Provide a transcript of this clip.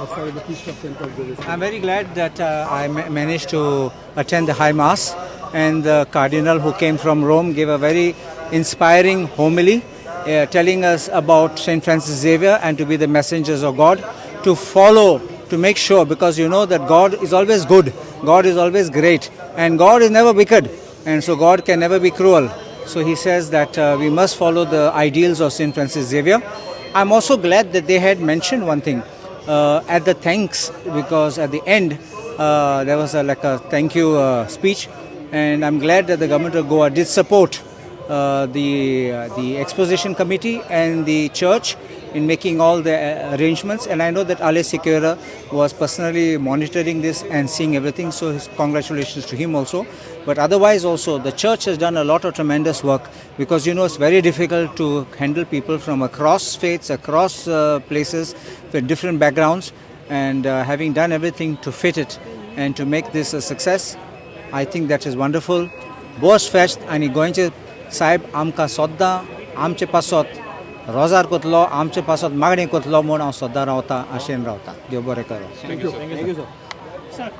as far as the Feast of St. Paul's Day is concerned? I'm very glad that I managed to attend the High Mass, and the Cardinal who came from Rome gave a very inspiring homily telling us about St. Francis Xavier and to be the messengers of God, to follow, to make sure, because you know that God is always good, God is always great, and God is never wicked, and so God can never be cruel. So he says that we must follow the ideals of St. Francis Xavier. I'm also glad that they had mentioned one thing at the thanks, because at the end there was like a thank you speech, and I'm glad that the government of Goa did support the Exposition Committee and the church in making all the arrangements, and I know that Ale Sikera was personally monitoring this and seeing everything, so his congratulations to him also. But otherwise also the church has done a lot of tremendous work, because you know it's very difficult to handle people from across faiths, across places with different backgrounds, and having done everything to fit it and to make this a success, I think that is wonderful. Boas fest ani goinche साहेब आमकां सद्दां आमचे पासत रोजार कोतलो आमचे पासत मागणी कोतलो म्हूण हांव सद्दां रावतां आशेन रावतां. देव बरें करूं. Thank you, sir.